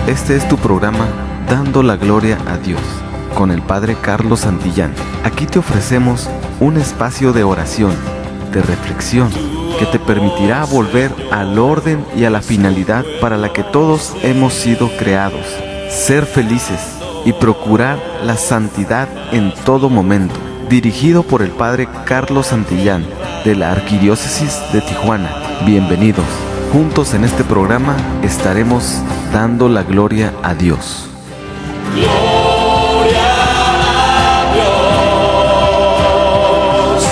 Este es tu programa Dando la Gloria a Dios, con el Padre Carlos Santillán. Aquí te ofrecemos un espacio de oración, de reflexión, que te permitirá volver al orden y a la finalidad para la que todos hemos sido creados: ser felices y procurar la santidad en todo momento. Dirigido por el Padre Carlos Santillán, de la Arquidiócesis de Tijuana. Bienvenidos. Juntos en este programa estaremos dando la gloria a Dios. Gloria a Dios,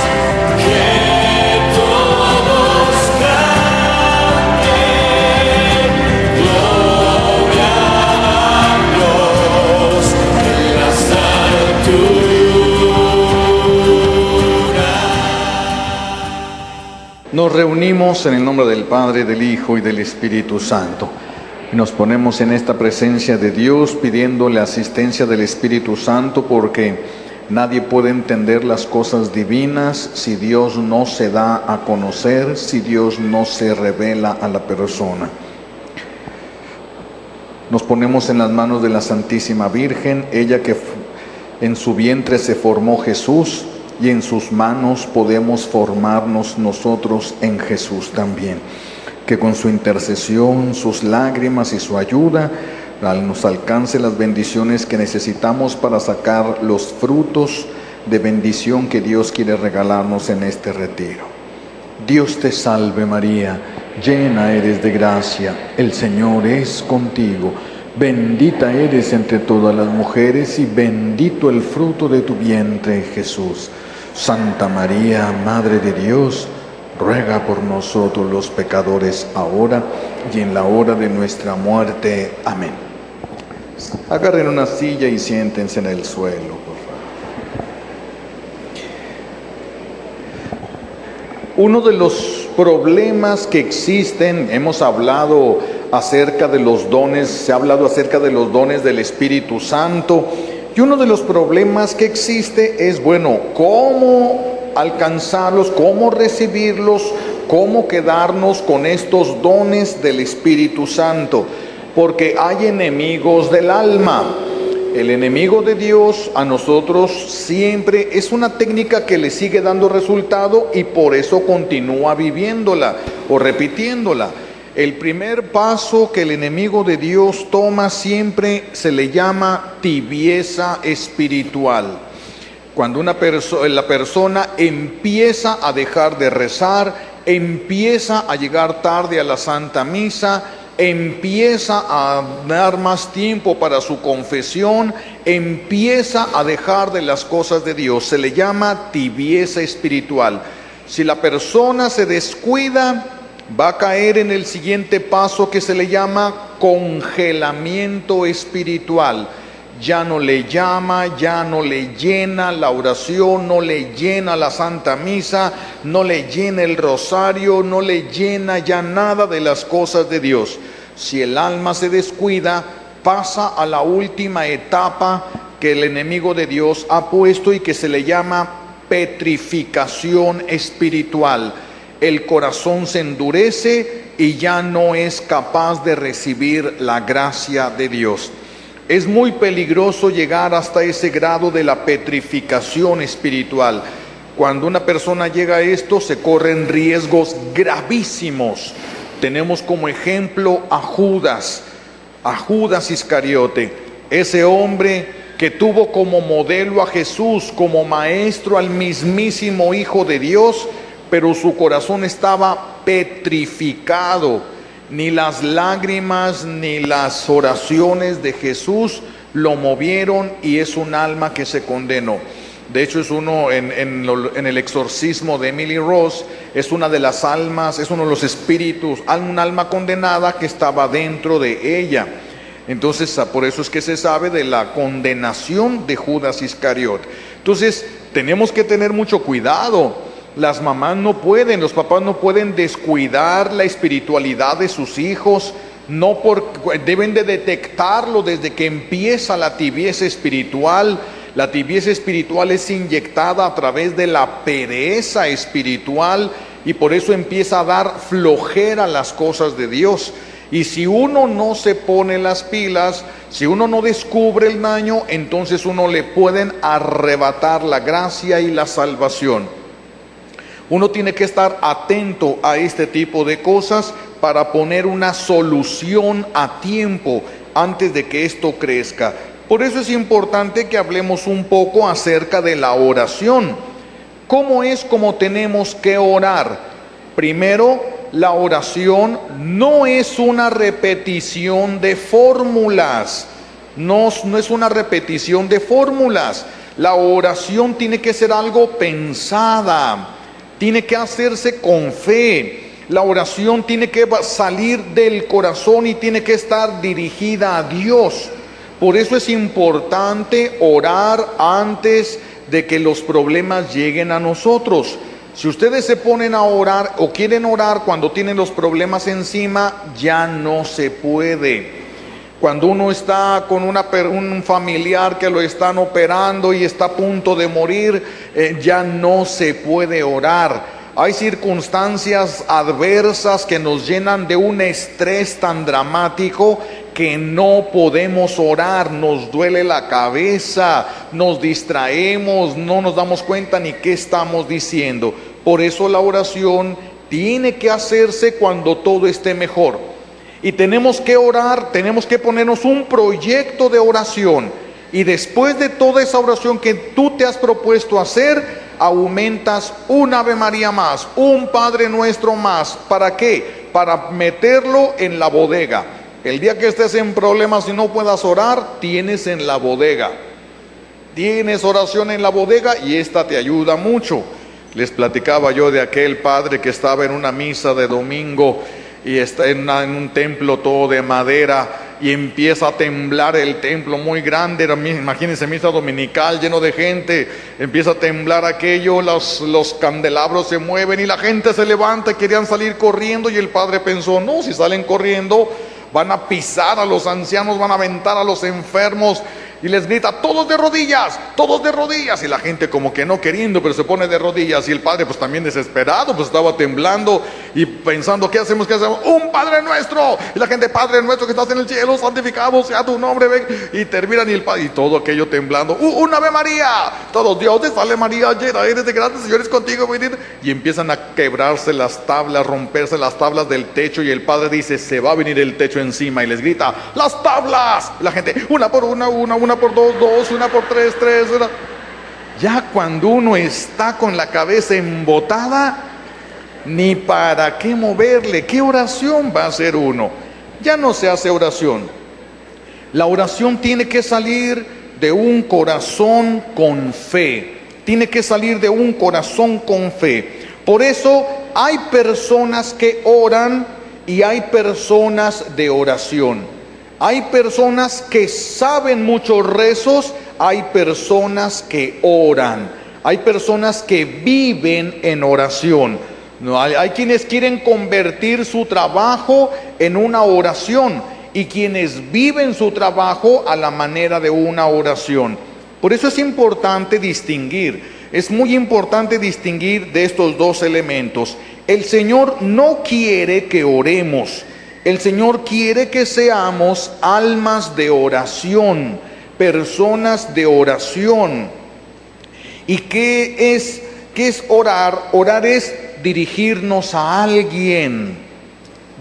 que todos canten. Gloria a Dios en la alturas. Nos reunimos en el nombre del Padre, del Hijo y del Espíritu Santo. Y nos ponemos en esta presencia de Dios pidiéndole asistencia del Espíritu Santo, porque nadie puede entender las cosas divinas si Dios no se da a conocer, si Dios no se revela a la persona. Nos ponemos en las manos de la Santísima Virgen, ella que en su vientre se formó Jesús, y en sus manos podemos formarnos nosotros en Jesús también. Que con su intercesión, sus lágrimas y su ayuda nos alcance las bendiciones que necesitamos para sacar los frutos de bendición que Dios quiere regalarnos en este retiro. Dios te salve María, llena eres de gracia, el Señor es contigo. Bendita eres entre todas las mujeres y bendito el fruto de tu vientre, Jesús. Santa María, Madre de Dios, ruega por nosotros los pecadores, ahora y en la hora de nuestra muerte. Amén. Agarren una silla y siéntense en el suelo, por favor. Uno de los problemas que existen, hemos hablado acerca de los dones, se ha hablado acerca de los dones del Espíritu Santo, y uno de los problemas que existe es, ¿cómo alcanzarlos, cómo recibirlos, cómo quedarnos con estos dones del Espíritu Santo? Porque hay enemigos del alma. El enemigo de Dios a nosotros siempre es una técnica que le sigue dando resultado, y por eso continúa viviéndola o repitiéndola. El primer paso que el enemigo de Dios toma siempre se le llama tibieza espiritual. Cuando la persona empieza a dejar de rezar, empieza a llegar tarde a la Santa Misa, empieza a dar más tiempo para su confesión, empieza a dejar de las cosas de Dios, se le llama tibieza espiritual. Si la persona se descuida, va a caer en el siguiente paso que se le llama congelamiento espiritual. Ya no le llama, ya no le llena la oración, no le llena la Santa Misa, no le llena el rosario, no le llena ya nada de las cosas de Dios. Si el alma se descuida, pasa a la última etapa que el enemigo de Dios ha puesto y que se le llama petrificación espiritual. El corazón se endurece y ya no es capaz de recibir la gracia de Dios. Es muy peligroso llegar hasta ese grado de la petrificación espiritual. Cuando una persona llega a esto, se corren riesgos gravísimos. Tenemos como ejemplo a Judas Iscariote, ese hombre que tuvo como modelo a Jesús, como maestro al mismísimo Hijo de Dios, pero su corazón estaba petrificado. Ni las lágrimas ni las oraciones de Jesús lo movieron, y es un alma que se condenó. De hecho, es uno en el exorcismo de Emily Rose, es una de las almas, es uno de los espíritus, un alma condenada que estaba dentro de ella. Entonces, por eso es que se sabe de la condenación de Judas Iscariote. Entonces, tenemos que tener mucho cuidado. Las mamás no pueden, los papás no pueden descuidar la espiritualidad de sus hijos. Deben de detectarlo desde que empieza la tibieza espiritual. La tibieza espiritual es inyectada a través de la pereza espiritual, y por eso empieza a dar flojera a las cosas de Dios. Y si uno no se pone las pilas, si uno no descubre el daño, entonces uno le pueden arrebatar la gracia y la salvación. Uno tiene que estar atento a este tipo de cosas para poner una solución a tiempo antes de que esto crezca. Por eso es importante que hablemos un poco acerca de la oración. ¿Cómo es como tenemos que orar? Primero, la oración no es una repetición de fórmulas. No es una repetición de fórmulas. La oración tiene que ser algo pensada. Tiene que hacerse con fe. La oración tiene que salir del corazón y tiene que estar dirigida a Dios. Por eso es importante orar antes de que los problemas lleguen a nosotros. Si ustedes se ponen a orar o quieren orar cuando tienen los problemas encima, ya no se puede. Cuando uno está con un familiar que lo están operando y está a punto de morir, ya no se puede orar. Hay circunstancias adversas que nos llenan de un estrés tan dramático que no podemos orar, nos duele la cabeza, nos distraemos, no nos damos cuenta ni qué estamos diciendo. Por eso la oración tiene que hacerse cuando todo esté mejor. Y tenemos que orar, tenemos que ponernos un proyecto de oración. Y después de toda esa oración que tú te has propuesto hacer, aumentas un Ave María más, un Padre Nuestro más. ¿Para qué? Para meterlo en la bodega. El día que estés en problemas y no puedas orar, tienes en la bodega. Tienes oración en la bodega y esta te ayuda mucho. Les platicaba yo de aquel padre que estaba en una misa de domingo y está en un templo todo de madera y empieza a temblar el templo muy grande. Imagínense, misa dominical lleno de gente, empieza a temblar aquello, los candelabros se mueven y la gente se levanta y querían salir corriendo, y el padre pensó, no, si salen corriendo van a pisar a los ancianos, van a aventar a los enfermos, y les grita, todos de rodillas, y la gente como que no queriendo, pero se pone de rodillas, y el padre pues también desesperado, pues estaba temblando y pensando, ¿qué hacemos? Un Padre Nuestro, y la gente, Padre Nuestro que estás en el cielo, santificado sea tu nombre, ven, y terminan y todo aquello temblando, un Ave María, todos, Dios te salve María, llena eres de gracia, Señor es contigo, bendita, y empiezan a quebrarse las tablas, romperse las tablas del techo, y el padre dice, se va a venir el techo encima, y les grita, las tablas, y la gente, una por dos, una por tres, una. Ya cuando uno está con la cabeza embotada, ni para qué moverle, ¿qué oración va a hacer uno? Ya no se hace oración. La oración tiene que salir de un corazón con fe. Tiene que salir de un corazón con fe. Por eso hay personas que oran y hay personas de oración. Hay personas que saben muchos rezos, hay personas que oran, hay personas que viven en oración. No, hay quienes quieren convertir su trabajo en una oración y quienes viven su trabajo a la manera de una oración. Por eso es importante distinguir, es muy importante distinguir de estos dos elementos. El Señor no quiere que oremos. El Señor quiere que seamos almas de oración, personas de oración. ¿Y qué es orar? Orar es dirigirnos a alguien,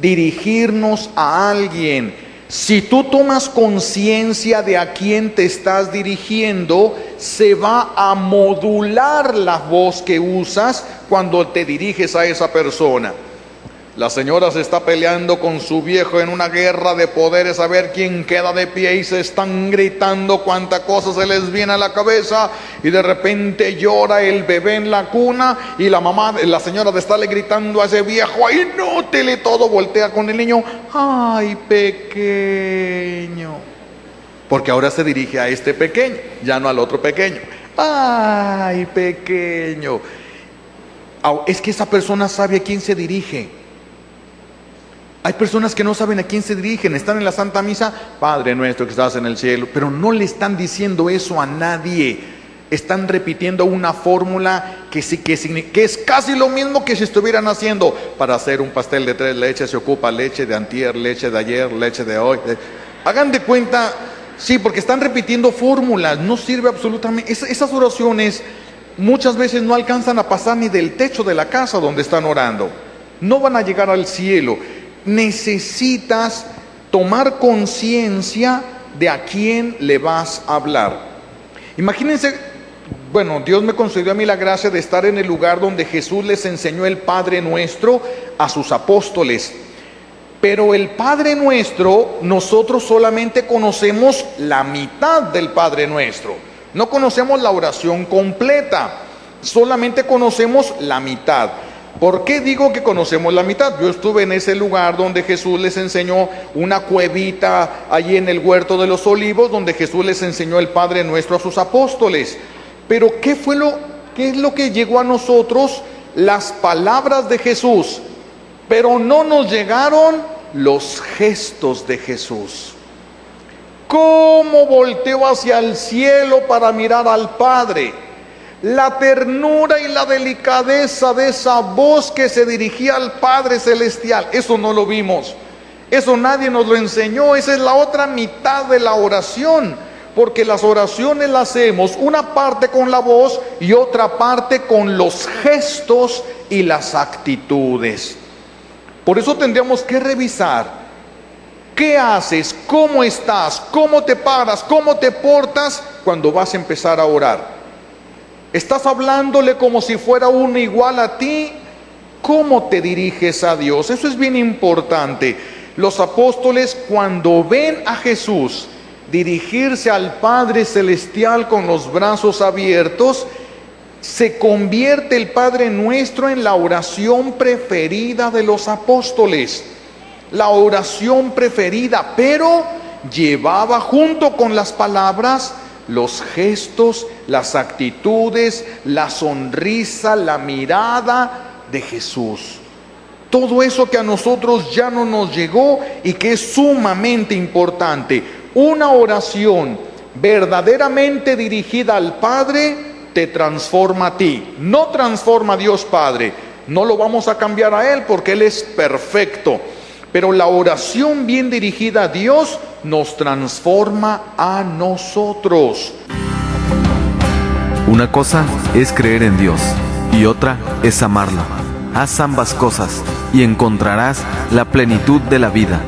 dirigirnos a alguien. Si tú tomas conciencia de a quién te estás dirigiendo, se va a modular la voz que usas cuando te diriges a esa persona. La señora se está peleando con su viejo en una guerra de poderes a ver quién queda de pie, y se están gritando cuánta cosa se les viene a la cabeza, y de repente llora el bebé en la cuna y la señora de estarle gritando a ese viejo, ¡ay, inútil! Y todo, voltea con el niño, ¡ay, pequeño! Porque ahora se dirige a este pequeño, ya no al otro pequeño. ¡Ay, pequeño! Es que esa persona sabe a quién se dirige. Hay personas que no saben a quién se dirigen, están en la Santa Misa, Padre Nuestro que estás en el cielo, pero no le están diciendo eso a nadie. Están repitiendo una fórmula que es casi lo mismo que si estuvieran haciendo. Para hacer un pastel de 3 leches se ocupa leche de antier, leche de ayer, leche de hoy. Hagan de cuenta, sí, porque están repitiendo fórmulas, no sirve absolutamente. Esas oraciones muchas veces no alcanzan a pasar ni del techo de la casa donde están orando. No van a llegar al cielo. Necesitas tomar conciencia de a quién le vas a hablar. Imagínense, bueno, Dios me concedió a mí la gracia de estar en el lugar donde Jesús les enseñó el Padre Nuestro a sus apóstoles. Pero el Padre Nuestro, nosotros solamente conocemos la mitad del Padre Nuestro. No conocemos la oración completa, solamente conocemos la mitad. ¿Por qué digo que conocemos la mitad? Yo estuve en ese lugar donde Jesús les enseñó una cuevita allí en el huerto de los olivos, donde Jesús les enseñó el Padre Nuestro a sus apóstoles. Pero ¿qué es lo que llegó a nosotros? Las palabras de Jesús, pero no nos llegaron los gestos de Jesús. ¿Cómo volteó hacia el cielo para mirar al Padre? La ternura y la delicadeza de esa voz que se dirigía al Padre Celestial, eso no lo vimos. Eso nadie nos lo enseñó. Esa es la otra mitad de la oración. Porque las oraciones las hacemos una parte con la voz y otra parte con los gestos y las actitudes. Por eso tendríamos que revisar qué haces, cómo estás, cómo te paras, cómo te portas cuando vas a empezar a orar. ¿Estás hablándole como si fuera uno igual a ti? ¿Cómo te diriges a Dios? Eso es bien importante. Los apóstoles, cuando ven a Jesús dirigirse al Padre Celestial con los brazos abiertos, se convierte el Padre Nuestro en la oración preferida de los apóstoles. La oración preferida, pero llevaba junto con las palabras los gestos, las actitudes, la sonrisa, la mirada de Jesús. Todo eso que a nosotros ya no nos llegó y que es sumamente importante. Una oración verdaderamente dirigida al Padre te transforma a ti. No transforma a Dios Padre. No lo vamos a cambiar a Él porque Él es perfecto. Pero la oración bien dirigida a Dios nos transforma a nosotros. Una cosa es creer en Dios y otra es amarlo. Haz ambas cosas y encontrarás la plenitud de la vida.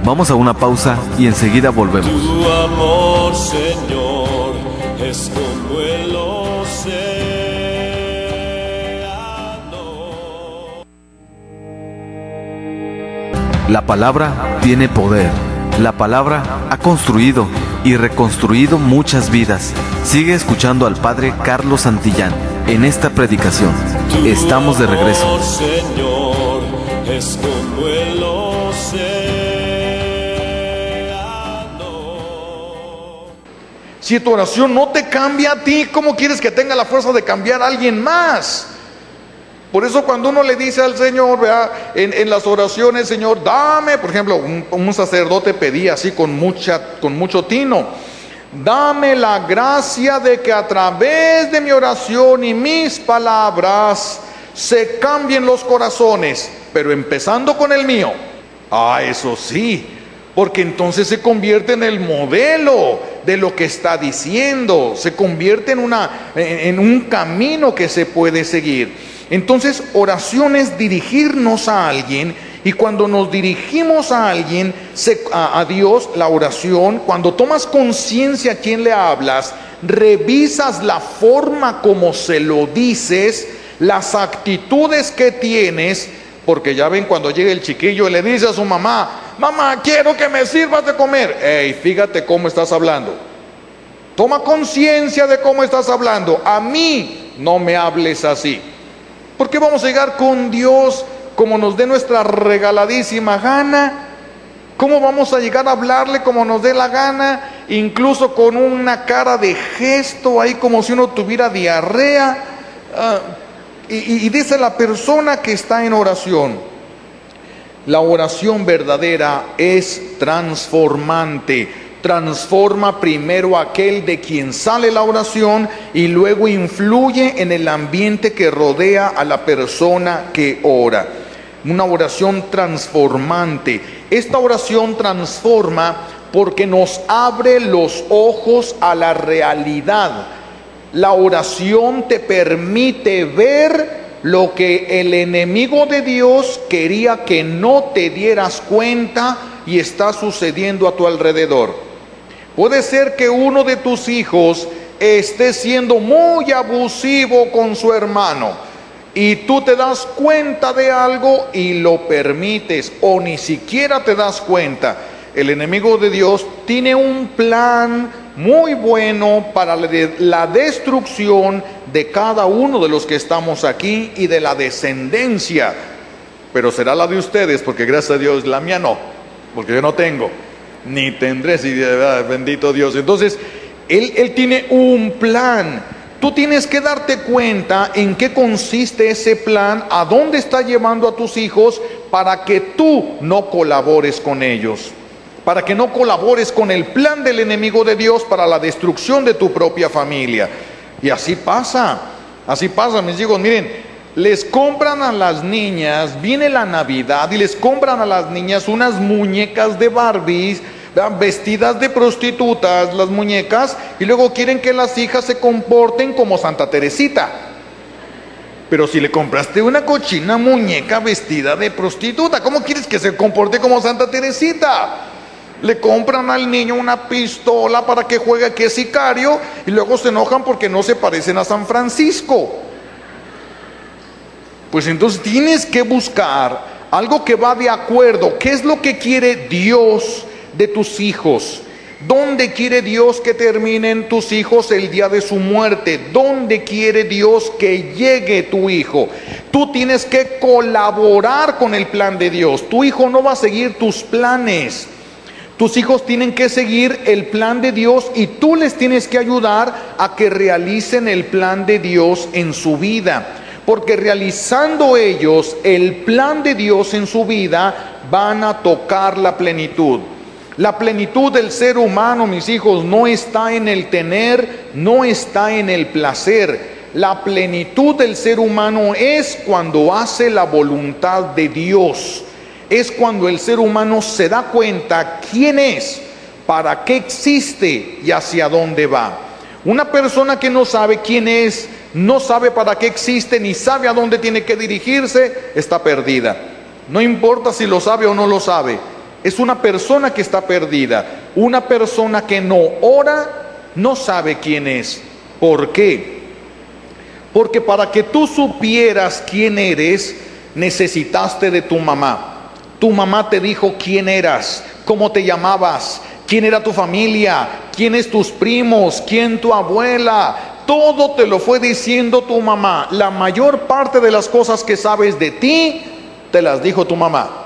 Vamos a una pausa y enseguida volvemos. Tu amor, Señor, es como el océano. La palabra tiene poder. La palabra ha construido y reconstruido muchas vidas. Sigue escuchando al Padre Carlos Santillán en esta predicación. Estamos de regreso. Tu amor, Señor, es como el océano. Si tu oración no te cambia a ti, ¿cómo quieres que tenga la fuerza de cambiar a alguien más? Por eso cuando uno le dice al Señor, ¿verdad? En las oraciones, Señor, dame, por ejemplo, un sacerdote pedía así con mucho tino, dame la gracia de que a través de mi oración y mis palabras se cambien los corazones, pero empezando con el mío. Eso sí, porque entonces se convierte en el modelo de lo que está diciendo, se convierte en un camino que se puede seguir. Entonces, oración es dirigirnos a alguien, y cuando nos dirigimos a alguien, a Dios, la oración, cuando tomas conciencia a quién le hablas, revisas la forma como se lo dices, las actitudes que tienes, porque ya ven cuando llega el chiquillo y le dice a su mamá, mamá, quiero que me sirvas de comer. Fíjate cómo estás hablando. Toma conciencia de cómo estás hablando. A mí no me hables así. ¿Por qué vamos a llegar con Dios como nos dé nuestra regaladísima gana? ¿Cómo vamos a llegar a hablarle como nos dé la gana? Incluso con una cara de gesto ahí como si uno tuviera diarrea. Y dice la persona que está en oración, la oración verdadera es transformante. transforma primero a aquel de quien sale la oración y luego influye en el ambiente que rodea a la persona que ora. Una oración transformante. Esta oración transforma porque nos abre los ojos a la realidad. La oración te permite ver lo que el enemigo de Dios quería que no te dieras cuenta y está sucediendo a tu alrededor. Puede ser que uno de tus hijos esté siendo muy abusivo con su hermano y tú te das cuenta de algo y lo permites, o ni siquiera te das cuenta. El enemigo de Dios tiene un plan muy bueno para la destrucción de cada uno de los que estamos aquí y de la descendencia. Pero será la de ustedes, porque gracias a Dios la mía no, porque yo no tengo, ni tendré, si de verdad, bendito Dios. Entonces, Él tiene un plan. Tú tienes que darte cuenta en qué consiste ese plan, a dónde está llevando a tus hijos, para que tú no colabores con ellos, para que no colabores con el plan del enemigo de Dios para la destrucción de tu propia familia. Y así pasa, mis hijos. Miren, les compran a las niñas, viene la Navidad y les compran a las niñas unas muñecas de Barbies, vestidas de prostitutas las muñecas, y luego quieren que las hijas se comporten como Santa Teresita. Pero si le compraste una cochina muñeca vestida de prostituta, ¿cómo quieres que se comporte como Santa Teresita? Le compran al niño una pistola para que juegue que es sicario y luego se enojan porque no se parecen a San Francisco. Pues entonces tienes que buscar algo que va de acuerdo. ¿Qué es lo que quiere Dios de tus hijos? ¿Dónde quiere Dios que terminen tus hijos el día de su muerte? ¿Dónde quiere Dios que llegue tu hijo? Tú tienes que colaborar con el plan de Dios. Tu hijo no va a seguir tus planes. Tus hijos tienen que seguir el plan de Dios y tú les tienes que ayudar a que realicen el plan de Dios en su vida. Porque realizando ellos el plan de Dios en su vida, van a tocar la plenitud. La plenitud del ser humano, mis hijos, no está en el tener, no está en el placer. La plenitud del ser humano es cuando hace la voluntad de Dios. Es cuando el ser humano se da cuenta quién es, para qué existe y hacia dónde va. Una persona que no sabe quién es, no sabe para qué existe, ni sabe a dónde tiene que dirigirse, está perdida. No importa si lo sabe o no lo sabe. Es una persona que está perdida. Una persona que no ora, no sabe quién es. ¿Por qué? Porque para que tú supieras quién eres, necesitaste de tu mamá. Tu mamá te dijo quién eras, cómo te llamabas, quién era tu familia, quiénes tus primos, quién tu abuela. Todo te lo fue diciendo tu mamá. La mayor parte de las cosas que sabes de ti, te las dijo tu mamá.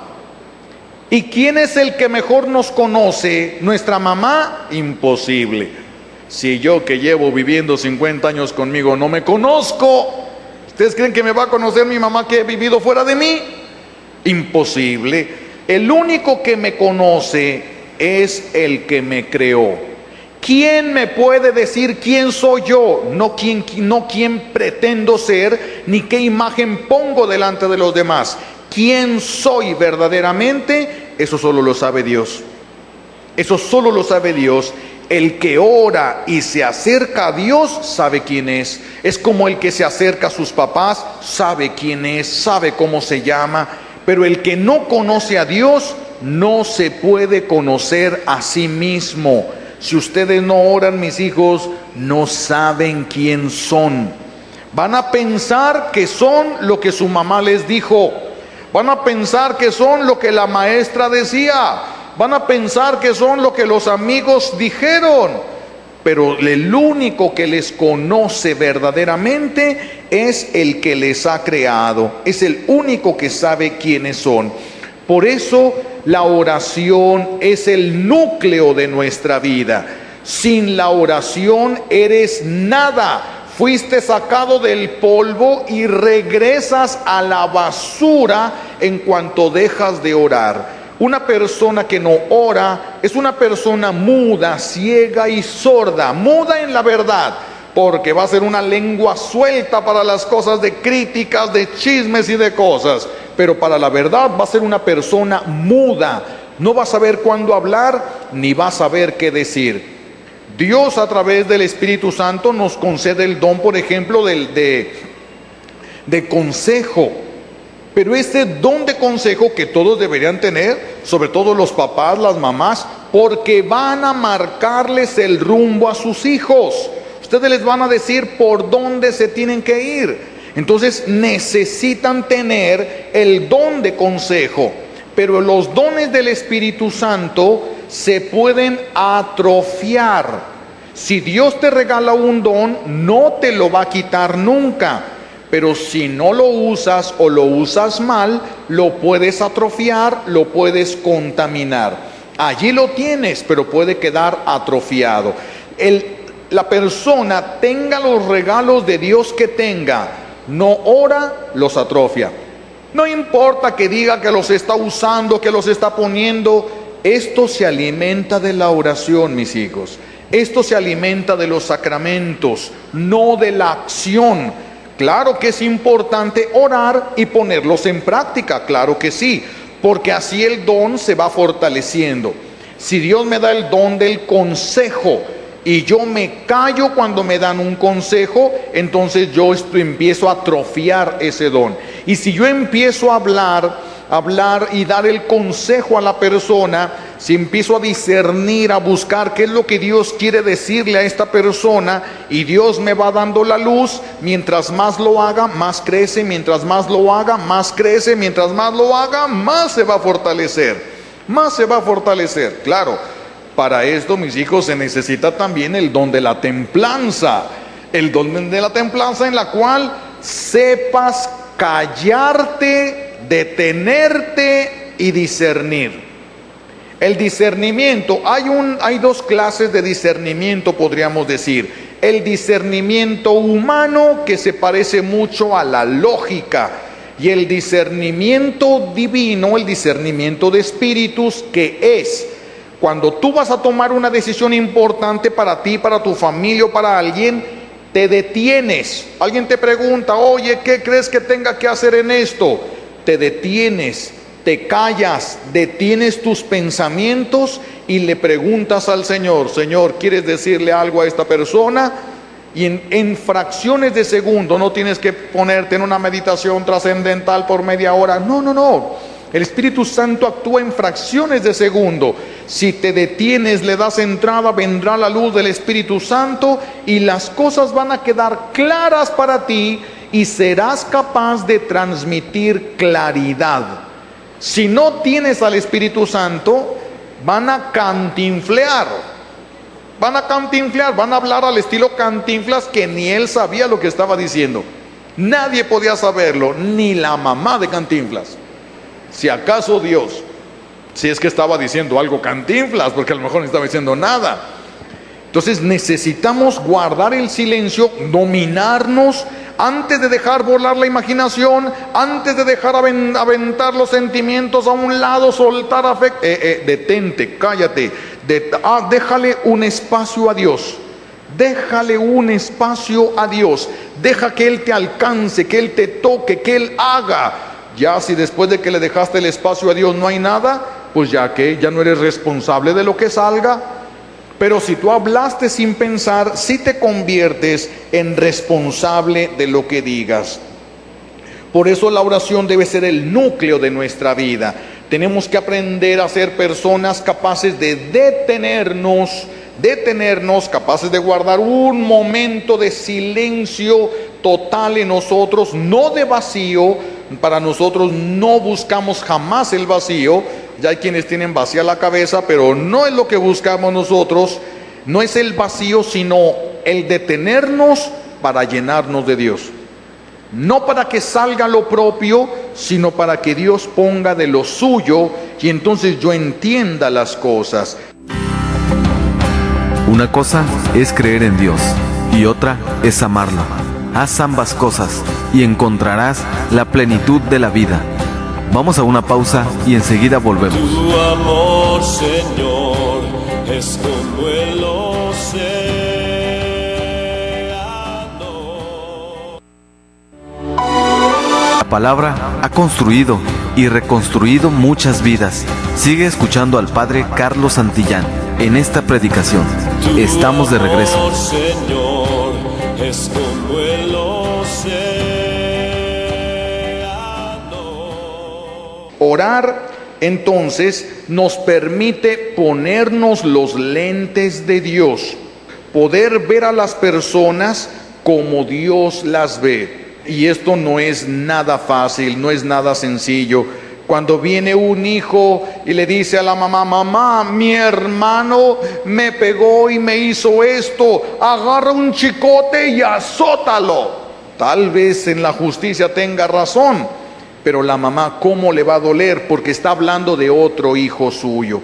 ¿Y quién es el que mejor nos conoce? ¿Nuestra mamá? Imposible. Si yo, que llevo viviendo 50 años conmigo, no me conozco, ¿ustedes creen que me va a conocer mi mamá que he vivido fuera de mí? Imposible. El único que me conoce es el que me creó. ¿Quién me puede decir quién soy yo? No quién pretendo ser, ni qué imagen pongo delante de los demás. ¿Quién soy verdaderamente? Eso solo lo sabe Dios. Eso solo lo sabe Dios. El que ora y se acerca a Dios sabe quién es. Es como el que se acerca a sus papás, sabe quién es, sabe cómo se llama. Pero el que no conoce a Dios no se puede conocer a sí mismo. Si ustedes no oran, mis hijos, no saben quién son. Van a pensar que son lo que su mamá les dijo. Van a pensar que son lo que la maestra decía. Van a pensar que son lo que los amigos dijeron. Pero el único que les conoce verdaderamente es el que les ha creado. Es el único que sabe quiénes son. Por eso la oración es el núcleo de nuestra vida. Sin la oración eres nada. Fuiste sacado del polvo y regresas a la basura en cuanto dejas de orar. Una persona que no ora es una persona muda, ciega y sorda, muda en la verdad, porque va a ser una lengua suelta para las cosas de críticas, de chismes y de cosas, pero para la verdad va a ser una persona muda, no va a saber cuándo hablar, ni va a saber qué decir. Dios a través del Espíritu Santo nos concede el don, por ejemplo, de consejo. Pero este don de consejo que todos deberían tener, sobre todo los papás, las mamás, porque van a marcarles el rumbo a sus hijos. Ustedes les van a decir por dónde se tienen que ir. Entonces necesitan tener el don de consejo. Pero los dones del Espíritu Santo se pueden atrofiar. Si Dios te regala un don, no te lo va a quitar nunca. Pero si no lo usas o lo usas mal, lo puedes atrofiar, lo puedes contaminar. Allí lo tienes, pero puede quedar atrofiado. La persona, tenga los regalos de Dios que tenga, no ora, los atrofia. No importa que diga que los está usando, que los está poniendo. Esto se alimenta de la oración, mis hijos. Esto se alimenta de los sacramentos, no de la acción. Claro que es importante orar y ponerlos en práctica, claro que sí, porque así el don se va fortaleciendo. Si Dios me da el don del consejo y yo me callo cuando me dan un consejo, entonces yo empiezo a atrofiar ese don. Y si yo empiezo a hablar y dar el consejo a la persona, si empiezo a discernir, a buscar qué es lo que Dios quiere decirle a esta persona, y Dios me va dando la luz, mientras más lo haga, más crece, mientras más lo haga, más crece, mientras más lo haga, más se va a fortalecer, más se va a fortalecer. Claro, para esto, mis hijos, se necesita también el don de la templanza, el don de la templanza en la cual sepas callarte, detenerte y discernir. El discernimiento, hay dos clases de discernimiento, podríamos decir. El discernimiento humano, que se parece mucho a la lógica, y el discernimiento divino, el discernimiento de espíritus, que es cuando tú vas a tomar una decisión importante para ti, para tu familia o para alguien, te detienes. Alguien te pregunta, oye, ¿qué crees que tenga que hacer en esto? Te detienes, te callas, detienes tus pensamientos y le preguntas al Señor, Señor, ¿quieres decirle algo a esta persona? Y en fracciones de segundo, no tienes que ponerte en una meditación trascendental por media hora. No. El Espíritu Santo actúa en fracciones de segundo. Si te detienes, le das entrada, vendrá la luz del Espíritu Santo y las cosas van a quedar claras para ti y serás capaz de transmitir claridad. Si no tienes al Espíritu Santo, van a cantinflear, van a hablar al estilo Cantinflas, que ni él sabía lo que estaba diciendo. Nadie podía saberlo, ni la mamá de Cantinflas. Si acaso Dios, si es que estaba diciendo algo Cantinflas, porque a lo mejor no estaba diciendo nada. Entonces necesitamos guardar el silencio, dominarnos, antes de dejar volar la imaginación, antes de dejar aventar los sentimientos a un lado, soltar afecto. Detente, cállate, déjale un espacio a Dios. Déjale un espacio a Dios. Deja que Él te alcance, que Él te toque, que Él haga. Ya si después de que le dejaste el espacio a Dios no hay nada, pues ya que ya no eres responsable de lo que salga. Pero si tú hablaste sin pensar, sí te conviertes en responsable de lo que digas. Por eso la oración debe ser el núcleo de nuestra vida. Tenemos que aprender a ser personas capaces de detenernos, capaces de guardar un momento de silencio total en nosotros, no de vacío. Para nosotros no buscamos jamás el vacío. Ya hay quienes tienen vacía la cabeza, pero no es lo que buscamos nosotros. No es el vacío, sino el detenernos para llenarnos de Dios. No para que salga lo propio, sino para que Dios ponga de lo suyo y entonces yo entienda las cosas. Una cosa es creer en Dios y otra es amarlo. Haz ambas cosas y encontrarás la plenitud de la vida. Vamos a una pausa y enseguida volvemos. Tu amor, Señor, es como el océano. La palabra ha construido y reconstruido muchas vidas. Sigue escuchando al Padre Carlos Santillán en esta predicación. Estamos de regreso. Tu amor, Señor, es como el océano. Orar, entonces, nos permite ponernos los lentes de Dios, poder ver a las personas como Dios las ve. Y esto no es nada fácil, no es nada sencillo. Cuando viene un hijo y le dice a la mamá: mamá, mi hermano me pegó y me hizo esto, agarra un chicote y azótalo. Tal vez en la justicia tenga razón, pero la mamá, ¿cómo le va a doler? Porque está hablando de otro hijo suyo.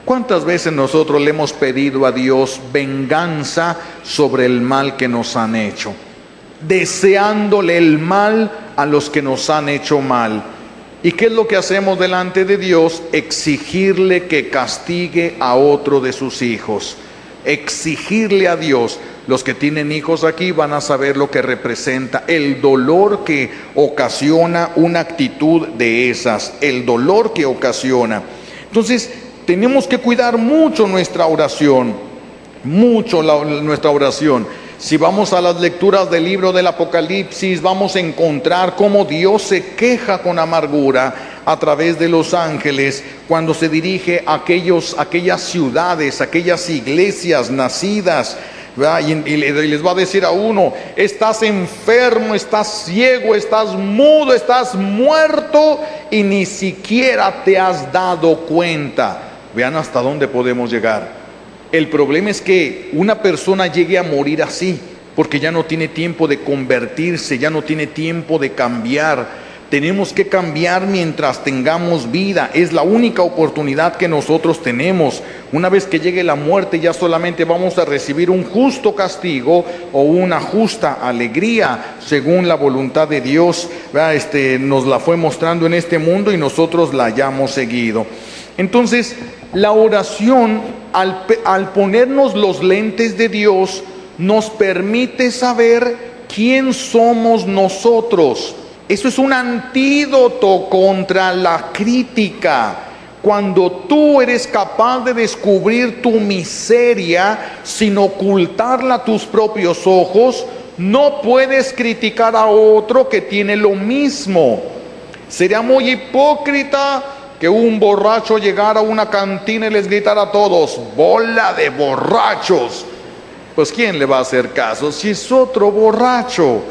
¿Cuántas veces nosotros le hemos pedido a Dios venganza sobre el mal que nos han hecho? Deseándole el mal a los que nos han hecho mal. ¿Y qué es lo que hacemos delante de Dios? Exigirle que castigue a otro de sus hijos. Exigirle a Dios. Los que tienen hijos aquí van a saber lo que representa el dolor que ocasiona una actitud de esas, el dolor que ocasiona. Entonces, tenemos que cuidar mucho nuestra oración, nuestra oración. Si vamos a las lecturas del libro del Apocalipsis, vamos a encontrar cómo Dios se queja con amargura a través de los ángeles cuando se dirige a aquellas ciudades, aquellas iglesias nacidas, y les va a decir a uno: estás enfermo, estás ciego, estás mudo, estás muerto y ni siquiera te has dado cuenta. Vean hasta dónde podemos llegar. El problema es que una persona llegue a morir así, porque ya no tiene tiempo de convertirse, ya no tiene tiempo de cambiar. Tenemos que cambiar mientras tengamos vida. Es la única oportunidad que nosotros tenemos. Una vez que llegue la muerte, ya solamente vamos a recibir un justo castigo o una justa alegría, según la voluntad de Dios. Nos la fue mostrando en este mundo y nosotros la hayamos seguido. Entonces, la oración, al ponernos los lentes de Dios, nos permite saber quién somos nosotros. Eso es un antídoto contra la crítica. Cuando tú eres capaz de descubrir tu miseria sin ocultarla a tus propios ojos, no puedes criticar a otro que tiene lo mismo. Sería muy hipócrita que un borracho llegara a una cantina y les gritara a todos: bola de borrachos. Pues ¿quién le va a hacer caso si es otro borracho?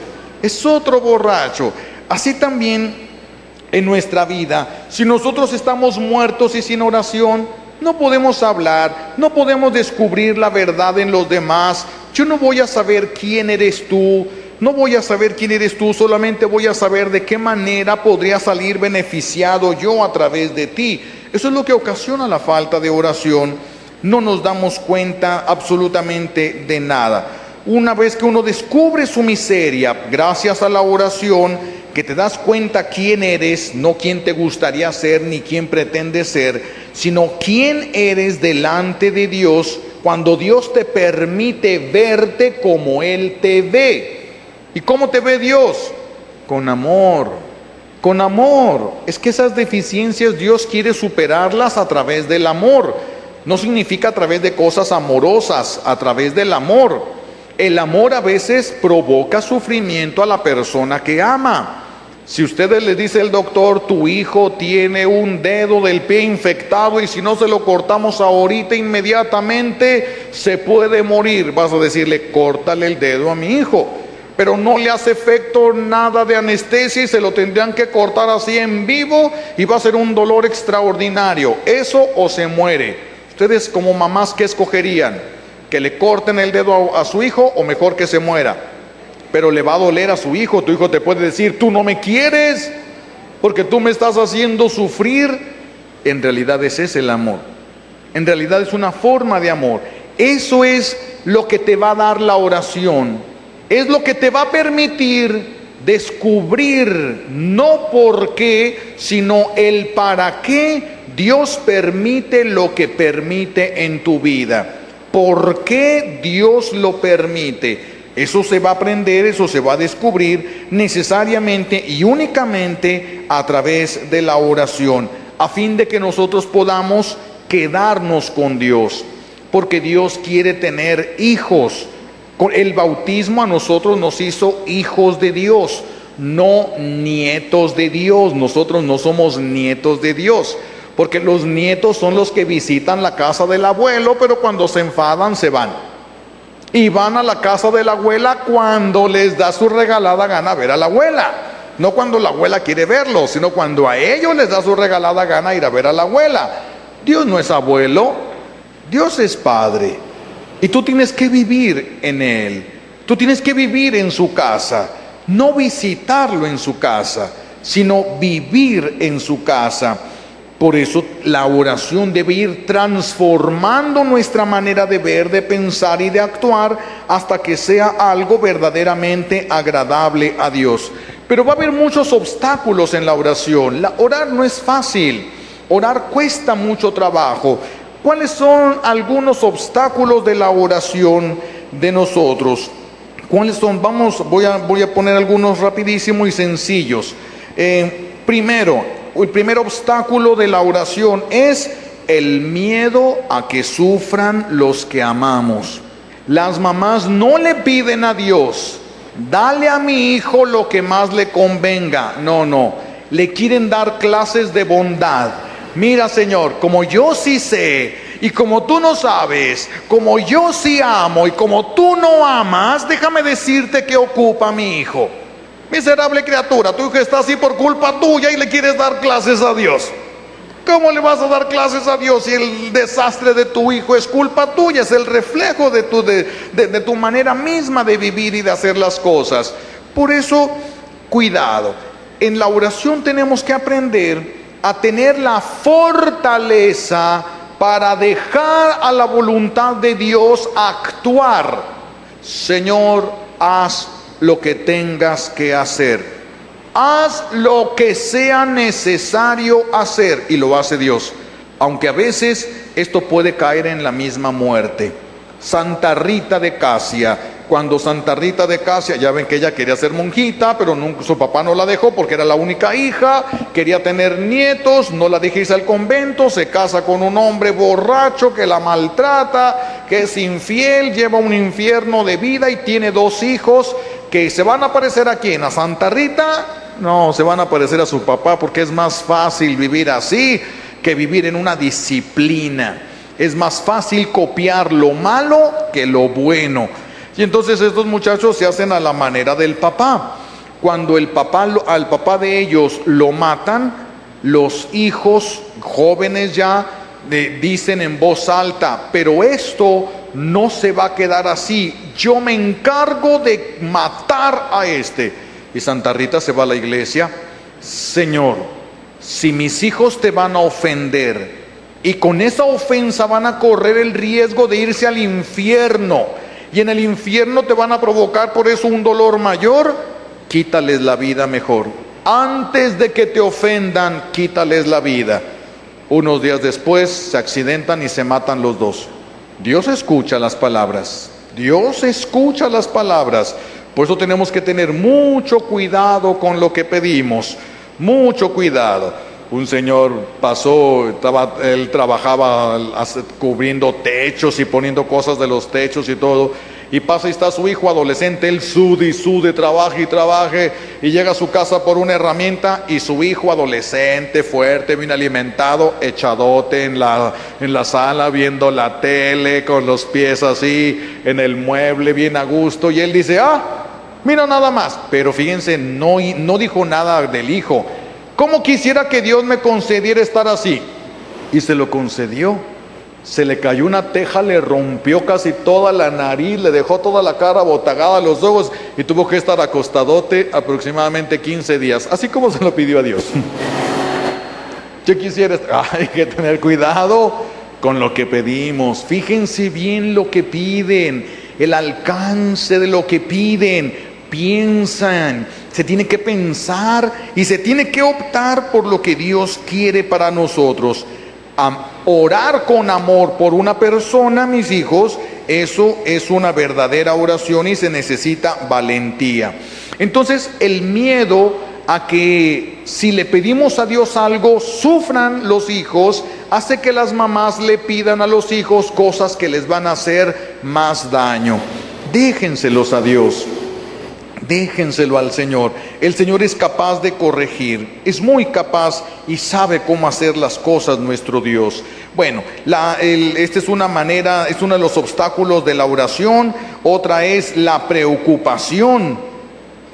Es otro borracho. Así también en nuestra vida, si nosotros estamos muertos y sin oración, no podemos hablar, no podemos descubrir la verdad en los demás. Yo no voy a saber quién eres tú, no voy a saber quién eres tú, solamente voy a saber de qué manera podría salir beneficiado yo a través de ti. Eso es lo que ocasiona la falta de oración. No nos damos cuenta absolutamente de nada. Una vez que uno descubre su miseria, gracias a la oración, que te das cuenta quién eres, no quién te gustaría ser ni quién pretendes ser, sino quién eres delante de Dios, cuando Dios te permite verte como Él te ve. ¿Y cómo te ve Dios? Con amor, con amor. Es que esas deficiencias Dios quiere superarlas a través del amor. No significa a través de cosas amorosas, a través del amor. El amor a veces provoca sufrimiento a la persona que ama. Si ustedes le dice el doctor: tu hijo tiene un dedo del pie infectado y si no se lo cortamos ahorita inmediatamente se puede morir, vas a decirle: córtale el dedo a mi hijo. Pero no le hace efecto nada de anestesia y se lo tendrían que cortar así en vivo y va a ser un dolor extraordinario. Eso o se muere. Ustedes como mamás, ¿qué escogerían? ¿Que le corten el dedo a su hijo o mejor que se muera? Pero le va a doler a su hijo. Tu hijo te puede decir: tú no me quieres porque tú me estás haciendo sufrir. En realidad ese es el amor. En realidad es una forma de amor. Eso es lo que te va a dar la oración. Es lo que te va a permitir descubrir no por qué, sino el para qué Dios permite lo que permite en tu vida. ¿Por qué Dios lo permite? Eso se va a aprender, eso se va a descubrir necesariamente y únicamente a través de la oración, a fin de que nosotros podamos quedarnos con Dios, porque Dios quiere tener hijos. Con el bautismo a nosotros nos hizo hijos de Dios, no nietos de Dios. Nosotros no somos nietos de Dios, porque los nietos son los que visitan la casa del abuelo, pero cuando se enfadan se van. Y van a la casa de la abuela cuando les da su regalada gana ver a la abuela. No cuando la abuela quiere verlo, sino cuando a ellos les da su regalada gana ir a ver a la abuela. Dios no es abuelo, Dios es padre. Y tú tienes que vivir en Él. Tú tienes que vivir en su casa. No visitarlo en su casa, sino vivir en su casa. Por eso la oración debe ir transformando nuestra manera de ver, de pensar y de actuar hasta que sea algo verdaderamente agradable a Dios. Pero va a haber muchos obstáculos en la oración. Orar no es fácil, orar cuesta mucho trabajo. ¿Cuáles son algunos obstáculos de la oración de nosotros? ¿Cuáles son? Voy a poner algunos rapidísimos y sencillos. Primero, el primer obstáculo de la oración es el miedo a que sufran los que amamos. Las mamás no le piden a Dios, dale a mi hijo lo que más le convenga. No, le quieren dar clases de bondad. Mira, Señor, como yo sí sé y como tú no sabes, como yo sí amo y como tú no amas, déjame decirte que ocupa mi hijo. Miserable criatura, tu hijo está así por culpa tuya y le quieres dar clases a Dios. ¿Cómo le vas a dar clases a Dios si el desastre de tu hijo es culpa tuya? Es el reflejo de tu manera misma de vivir y de hacer las cosas. Por eso, cuidado. En la oración tenemos que aprender a tener la fortaleza para dejar a la voluntad de Dios actuar. Señor, haz lo que tengas que hacer. Haz lo que sea necesario hacer, y lo hace Dios, aunque a veces esto puede caer en la misma muerte. Santa Rita de Casia, cuando Santa Rita de Casia, ya ven que ella quería ser monjita, pero su papá no la dejó porque era la única hija, quería tener nietos, no la deja irse al convento, se casa con un hombre borracho que la maltrata, que es infiel, lleva un infierno de vida y tiene 2 hijos que se van a parecer ¿a quién? ¿A Santa Rita? No, se van a parecer a su papá, porque es más fácil vivir así que vivir en una disciplina. Es más fácil copiar lo malo que lo bueno. Y entonces estos muchachos se hacen a la manera del papá. Cuando al papá de ellos lo matan, los hijos jóvenes ya dicen en voz alta: pero esto no se va a quedar así, yo me encargo de matar a este. Y Santa Rita se va a la iglesia: Señor, si mis hijos te van a ofender y con esa ofensa van a correr el riesgo de irse al infierno, y en el infierno te van a provocar por eso un dolor mayor, quítales la vida mejor. Antes de que te ofendan, quítales la vida. Unos días después se accidentan y se matan los 2. Dios escucha las palabras. Dios escucha las palabras. Por eso tenemos que tener mucho cuidado con lo que pedimos. Mucho cuidado. Un señor pasó, él trabajaba cubriendo techos y poniendo cosas de los techos y todo. Y pasa y está su hijo adolescente, él sude, trabaje y trabaje, y llega a su casa por una herramienta, y su hijo adolescente, fuerte, bien alimentado, echadote en la sala, viendo la tele, con los pies así, en el mueble, bien a gusto, y él dice: mira nada más. Pero fíjense, no dijo nada del hijo. ¿Cómo quisiera que Dios me concediera estar así? Y se lo concedió. Se le cayó una teja, le rompió casi toda la nariz, le dejó toda la cara botagada, los ojos, y tuvo que estar acostadote aproximadamente 15 días, así como se lo pidió a Dios. Yo quisiera, hay que tener cuidado con lo que pedimos. Fíjense bien lo que piden, el alcance de lo que piden. Piensan Se tiene que pensar y se tiene que optar por lo que Dios quiere para nosotros. Orar con amor por una persona, mis hijos, eso es una verdadera oración y se necesita valentía. Entonces, el miedo a que si le pedimos a Dios algo, sufran los hijos, hace que las mamás le pidan a los hijos cosas que les van a hacer más daño. Déjenselos a Dios. Déjenselo al Señor. El Señor es capaz de corregir, es muy capaz y sabe cómo hacer las cosas nuestro Dios. Bueno, esta es una manera, es uno de los obstáculos de la oración. Otra es la preocupación.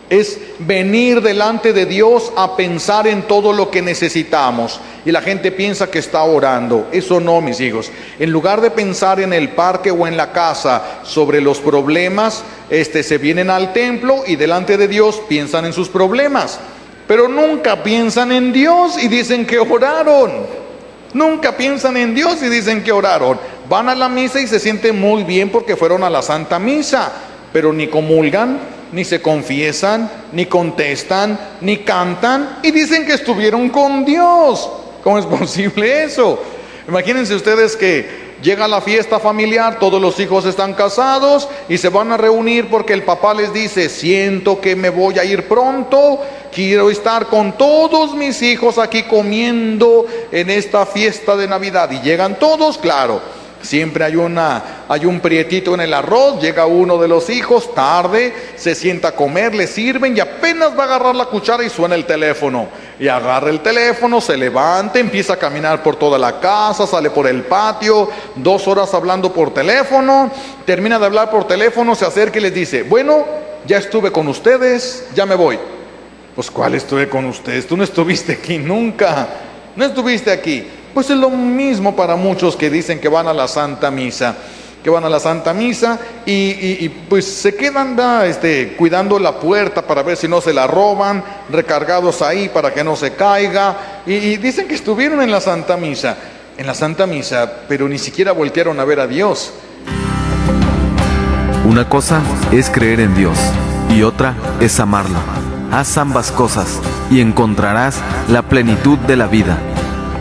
Es venir delante de Dios a pensar en todo lo que necesitamos. Y la gente piensa que está orando. Eso no, mis hijos. En lugar de pensar en el parque o en la casa sobre los problemas, se vienen al templo y delante de Dios piensan en sus problemas. Pero nunca piensan en Dios y dicen que oraron. Nunca piensan en Dios y dicen que oraron. Van a la misa y se sienten muy bien porque fueron a la Santa Misa, pero ni comulgan, ni se confiesan, ni contestan, ni cantan y dicen que estuvieron con Dios. ¿Cómo es posible eso? Imagínense ustedes que llega la fiesta familiar, todos los hijos están casados y se van a reunir porque el papá les dice: siento que me voy a ir pronto, quiero estar con todos mis hijos aquí comiendo en esta fiesta de Navidad. Y llegan todos, claro. Siempre hay un prietito en el arroz, llega uno de los hijos tarde, se sienta a comer, le sirven y apenas va a agarrar la cuchara y suena el teléfono. Y agarra el teléfono, se levanta, empieza a caminar por toda la casa, sale por el patio, 2 horas hablando por teléfono, termina de hablar por teléfono, se acerca y les dice: bueno, ya estuve con ustedes, ya me voy. Pues ¿cuál estuve con ustedes? Tú no estuviste aquí nunca, no estuviste aquí. Pues es lo mismo para muchos que dicen que van a la Santa Misa, y pues se quedan cuidando la puerta para ver si no se la roban, recargados ahí para que no se caiga, y dicen que estuvieron en la Santa Misa, pero ni siquiera voltearon a ver a Dios. Una cosa es creer en Dios y otra es amarlo. Haz ambas cosas y encontrarás la plenitud de la vida.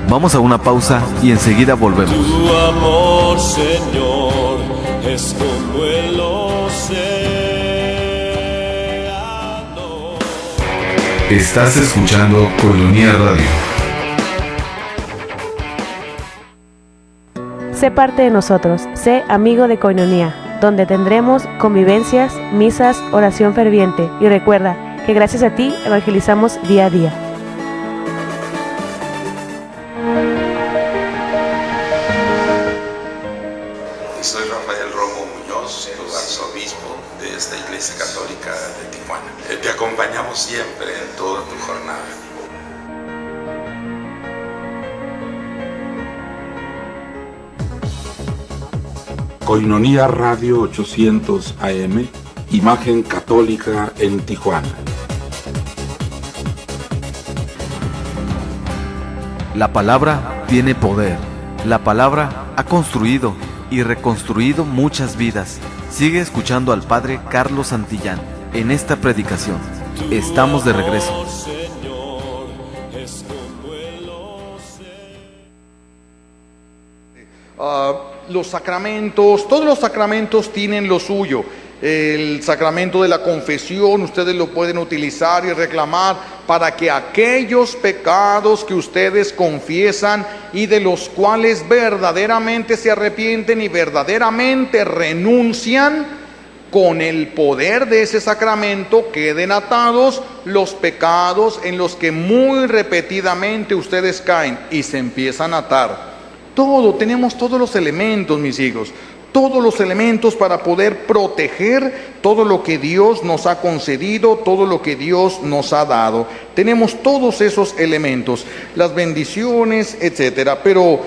Vamos a una pausa y enseguida volvemos. Tu amor, Señor, es como el océano. Estás escuchando Koinonia Radio. Sé parte de nosotros, sé amigo de Koinonia, donde tendremos convivencias, misas, oración ferviente. Y recuerda que gracias a ti evangelizamos día a día. Soy Rafael Romo Muñoz, tu arzobispo de esta Iglesia Católica de Tijuana. Te acompañamos siempre en toda tu jornada. Koinonia Radio 800 AM, Imagen Católica en Tijuana. La palabra tiene poder. La palabra ha construido y reconstruido muchas vidas. Sigue escuchando al Padre Carlos Santillán en esta predicación. Estamos de regreso. Los sacramentos, todos los sacramentos tienen lo suyo. El sacramento de la confesión, ustedes lo pueden utilizar y reclamar para que aquellos pecados que ustedes confiesan y de los cuales verdaderamente se arrepienten y verdaderamente renuncian, con el poder de ese sacramento queden atados los pecados en los que muy repetidamente ustedes caen y se empiezan a atar. Tenemos todos los elementos, mis hijos, todos los elementos para poder proteger todo lo que Dios nos ha concedido, todo lo que Dios nos ha dado. Tenemos todos esos elementos, las bendiciones, etcétera. Pero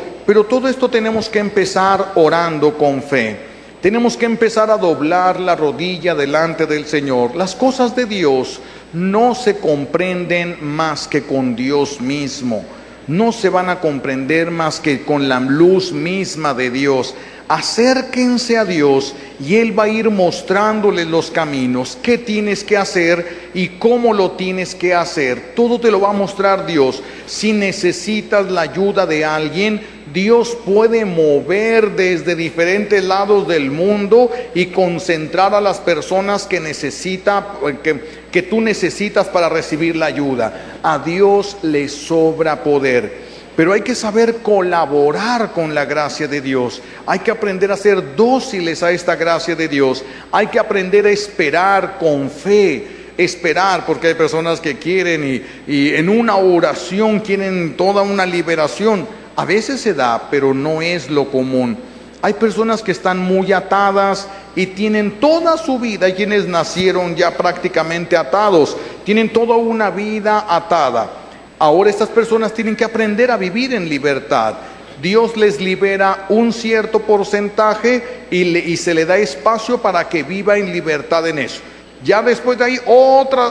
todo esto tenemos que empezar orando con fe. Tenemos que empezar a doblar la rodilla delante del Señor. Las cosas de Dios no se comprenden más que con Dios mismo. no se van a comprender más que con la luz misma de Dios. Acérquense a Dios y Él va a ir mostrándoles los caminos, qué tienes que hacer y cómo lo tienes que hacer. Todo te lo va a mostrar Dios. Si necesitas la ayuda de alguien, Dios puede mover desde diferentes lados del mundo y concentrar a las personas que tú necesitas para recibir la ayuda. A Dios le sobra poder. Pero hay que saber colaborar con la gracia de Dios. Hay que aprender a ser dóciles a esta gracia de Dios. Hay que aprender a esperar con fe. Esperar, porque hay personas que quieren y en una oración quieren toda una liberación. A veces se da, pero no es lo común. Hay personas que están muy atadas y tienen toda su vida. Hay quienes nacieron ya prácticamente atados. Tienen toda una vida atada. Ahora estas personas tienen que aprender a vivir en libertad. Dios les libera un cierto porcentaje y se le da espacio para que viva en libertad en eso. Ya después de ahí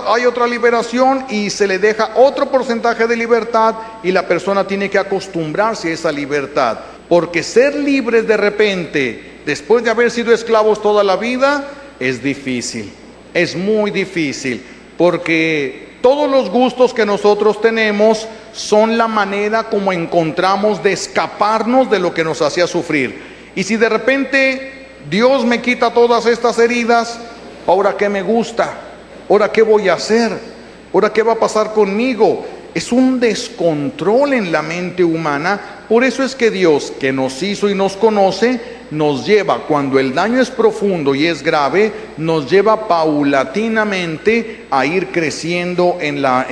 hay otra liberación y se le deja otro porcentaje de libertad y la persona tiene que acostumbrarse a esa libertad. Porque ser libres de repente, después de haber sido esclavos toda la vida, es difícil. Es muy difícil porque todos los gustos que nosotros tenemos son la manera como encontramos de escaparnos de lo que nos hacía sufrir. Y si de repente Dios me quita todas estas heridas, ¿ahora qué me gusta? ¿Ahora qué voy a hacer? ¿Ahora qué va a pasar conmigo? Es un descontrol en la mente humana. Por eso es que Dios, que nos hizo y nos conoce, nos lleva, cuando el daño es profundo y es grave, nos lleva paulatinamente a ir creciendo en la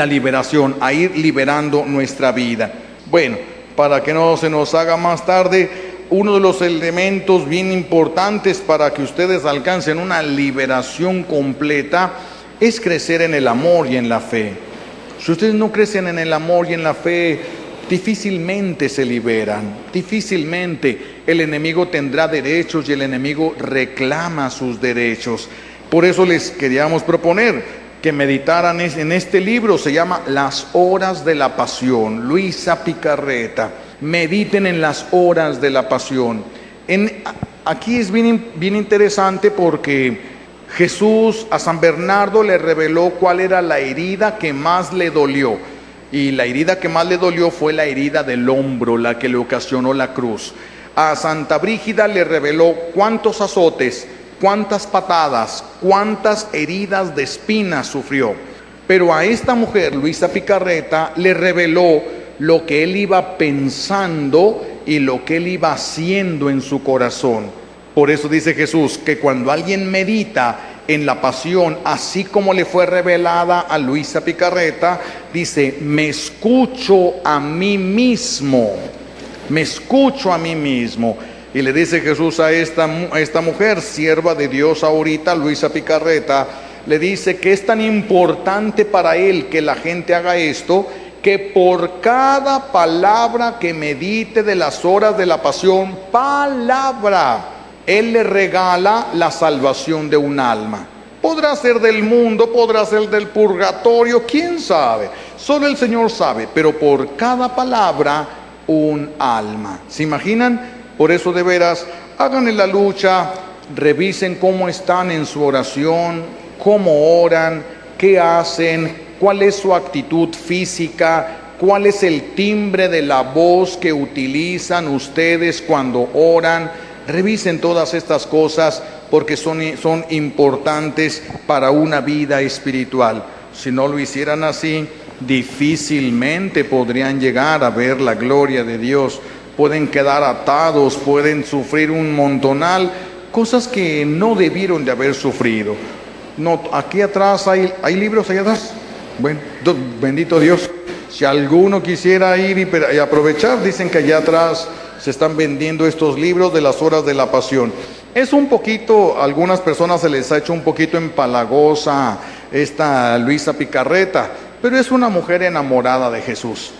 liberación, a ir liberando nuestra vida. Bueno, para que no se nos haga más tarde, uno de los elementos bien importantes para que ustedes alcancen una liberación completa es crecer en el amor y en la fe. Si ustedes no crecen en el amor y en la fe, difícilmente se liberan, difícilmente. El enemigo tendrá derechos y el enemigo reclama sus derechos. Por eso les queríamos proponer que meditaran en este libro, se llama Las Horas de la Pasión, Luisa Picarreta. Mediten en las horas de la pasión. Aquí es bien interesante porque Jesús a San Bernardo le reveló cuál era la herida que más le dolió. Y la herida que más le dolió fue la herida del hombro, la que le ocasionó la cruz. A Santa Brígida le reveló cuántos azotes, cuántas patadas, cuántas heridas de espinas sufrió. Pero a esta mujer, Luisa Picarreta, le reveló lo que él iba pensando y lo que él iba haciendo en su corazón. Por eso dice Jesús que cuando alguien medita en la pasión, así como le fue revelada a Luisa Picarreta, dice, me escucho a mí mismo, me escucho a mí mismo. Y le dice Jesús a esta mujer, sierva de Dios ahorita, Luisa Picarreta, le dice que es tan importante para él que la gente haga esto, que por cada palabra que medite de las horas de la pasión, palabra, él le regala la salvación de un alma. Podrá ser del mundo, podrá ser del purgatorio, quién sabe, solo el Señor sabe, pero por cada palabra un alma. ¿Se imaginan? Por eso de veras, háganle la lucha, revisen cómo están en su oración, cómo oran, qué hacen, cuál es su actitud física, cuál es el timbre de la voz que utilizan ustedes cuando oran. Revisen todas estas cosas porque son importantes para una vida espiritual. Si no lo hicieran así, difícilmente podrían llegar a ver la gloria de Dios. Pueden quedar atados, pueden sufrir un montonal, cosas que no debieron de haber sufrido. No, aquí atrás hay libros allá atrás. Bueno, bendito Dios. Si alguno quisiera ir y aprovechar, dicen que allá atrás se están vendiendo estos libros de las horas de la pasión. Es un poquito, a algunas personas se les ha hecho un poquito empalagosa esta Luisa Picarreta, pero es una mujer enamorada de Jesús.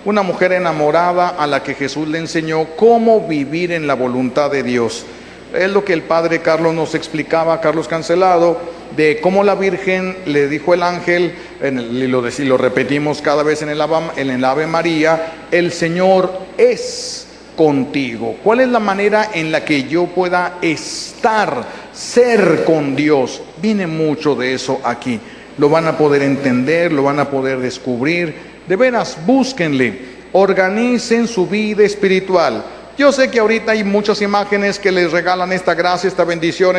Una mujer enamorada a la que Jesús le enseñó cómo vivir en la voluntad de Dios. Es lo que el padre Carlos nos explicaba, Carlos Cancelado, de cómo la Virgen le dijo el ángel, y lo repetimos cada vez en el Ave María, el Señor es contigo. ¿Cuál es la manera en la que yo pueda estar, ser con Dios? Viene mucho de eso aquí. Lo van a poder entender, lo van a poder descubrir. De veras, búsquenle, organicen su vida espiritual. Yo sé que ahorita hay muchas imágenes que les regalan esta gracia, esta bendición,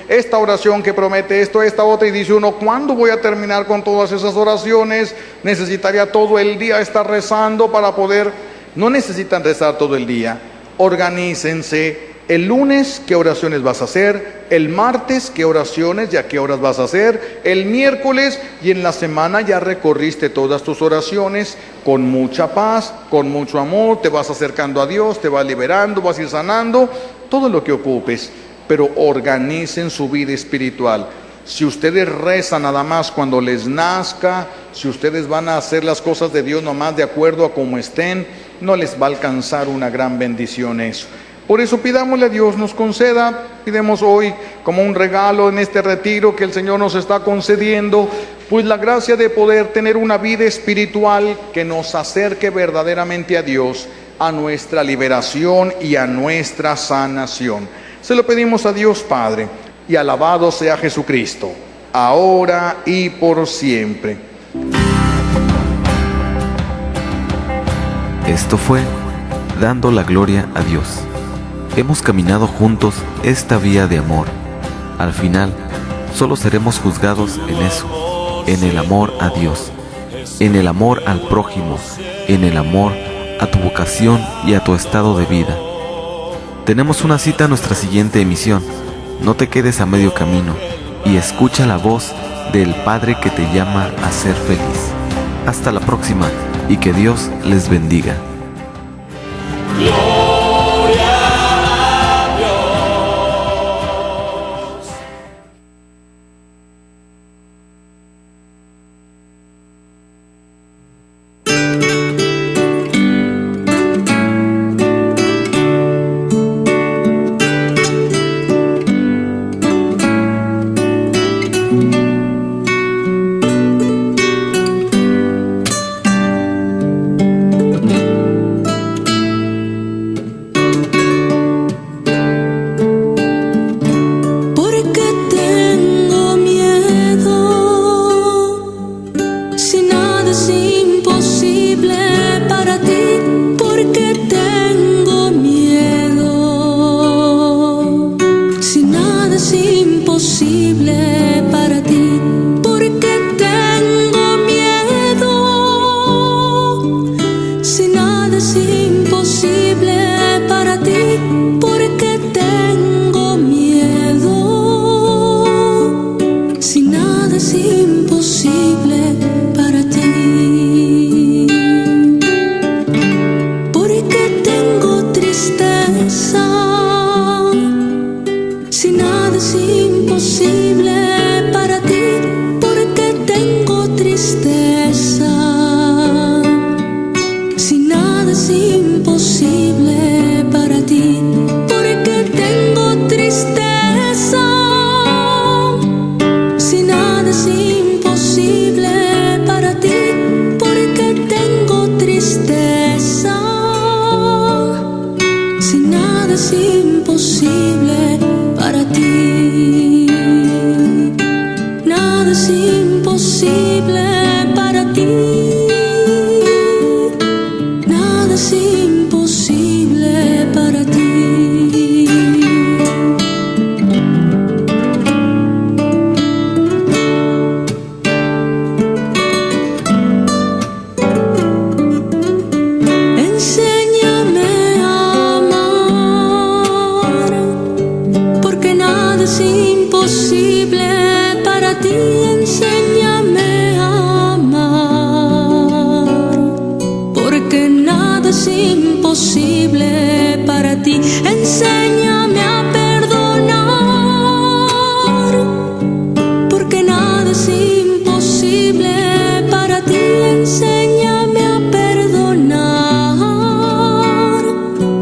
esta oración que promete esto, esta otra, y dice uno, ¿cuándo voy a terminar con todas esas oraciones? Necesitaría todo el día estar rezando para poder... No necesitan rezar todo el día, organícense. El lunes, ¿qué oraciones vas a hacer? El martes, ¿qué oraciones y a qué horas vas a hacer? El miércoles, y en la semana ya recorriste todas tus oraciones con mucha paz, con mucho amor, te vas acercando a Dios, te vas liberando, vas a ir sanando, todo lo que ocupes, pero organicen su vida espiritual. Si ustedes rezan nada más cuando les nazca, si ustedes van a hacer las cosas de Dios nomás de acuerdo a cómo estén, no les va a alcanzar una gran bendición eso. Por eso pidámosle a Dios nos conceda, pidemos hoy como un regalo en este retiro que el Señor nos está concediendo, pues la gracia de poder tener una vida espiritual que nos acerque verdaderamente a Dios, a nuestra liberación y a nuestra sanación. Se lo pedimos a Dios Padre, y alabado sea Jesucristo, ahora y por siempre. Esto fue Dando la Gloria a Dios. Hemos caminado juntos esta vía de amor. Al final, solo seremos juzgados en eso, en el amor a Dios, en el amor al prójimo, en el amor a tu vocación y a tu estado de vida. Tenemos una cita en nuestra siguiente emisión. No te quedes a medio camino y escucha la voz del Padre que te llama a ser feliz. Hasta la próxima y que Dios les bendiga.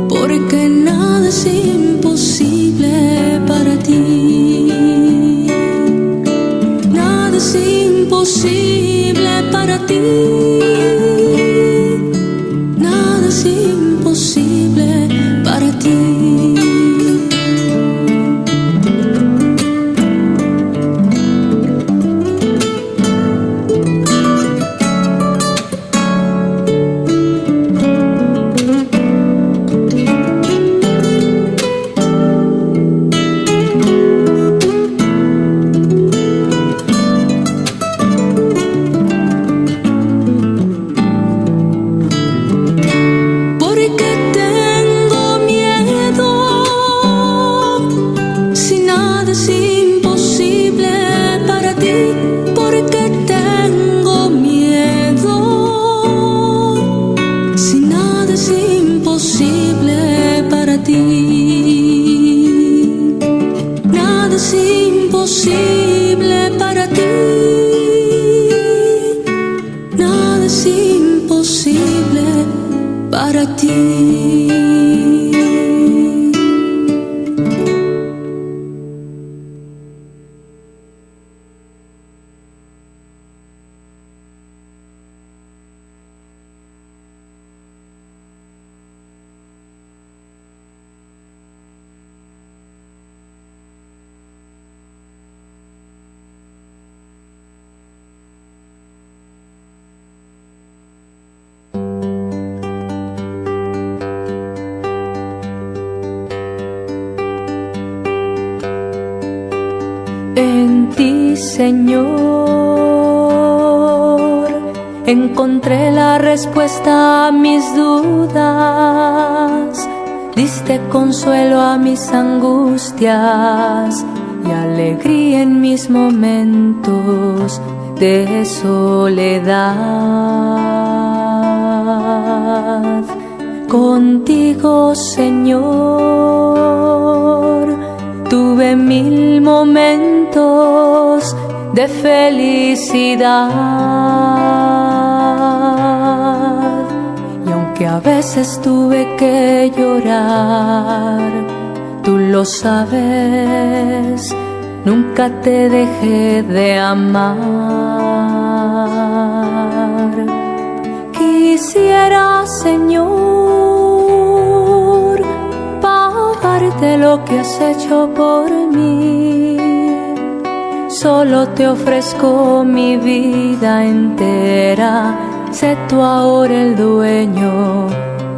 Porque nada es imposible. para ti. Nada es imposible para ti. En ti, Señor, encontré la respuesta a mis dudas. Diste consuelo a mis angustias y alegría en mis momentos de soledad. Contigo, Señor, tuve 1000 momentos de felicidad. Y aunque a veces tuve que llorar, tú lo sabes, nunca te dejé de amar. Quisiera, Señor, pagarte lo que has hecho por mí. Solo te ofrezco mi vida entera. Sé tú ahora el dueño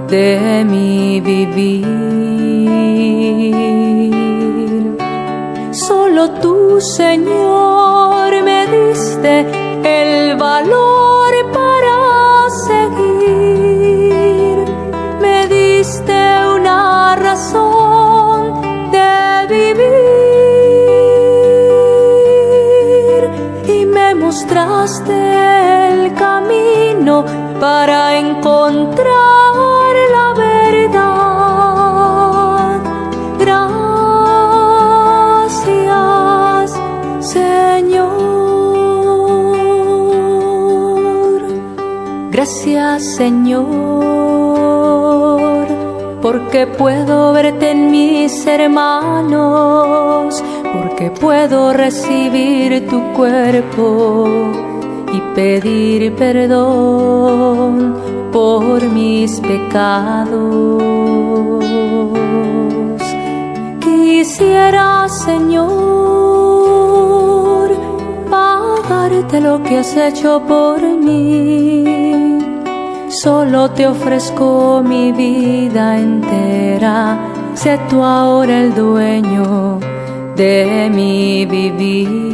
de mi vivir. Solo tú, Señor, me diste el valor para seguir. Me diste una razón de vivir y me mostraste el camino para encontrar la verdad. Gracias, Señor. Gracias, Señor, porque puedo verte en mis hermanos, porque puedo recibir tu cuerpo y pedir perdón por mis pecados. Quisiera, Señor, pagarte lo que has hecho por mí. Solo te ofrezco mi vida entera. Sé tú ahora el dueño de mi vivir.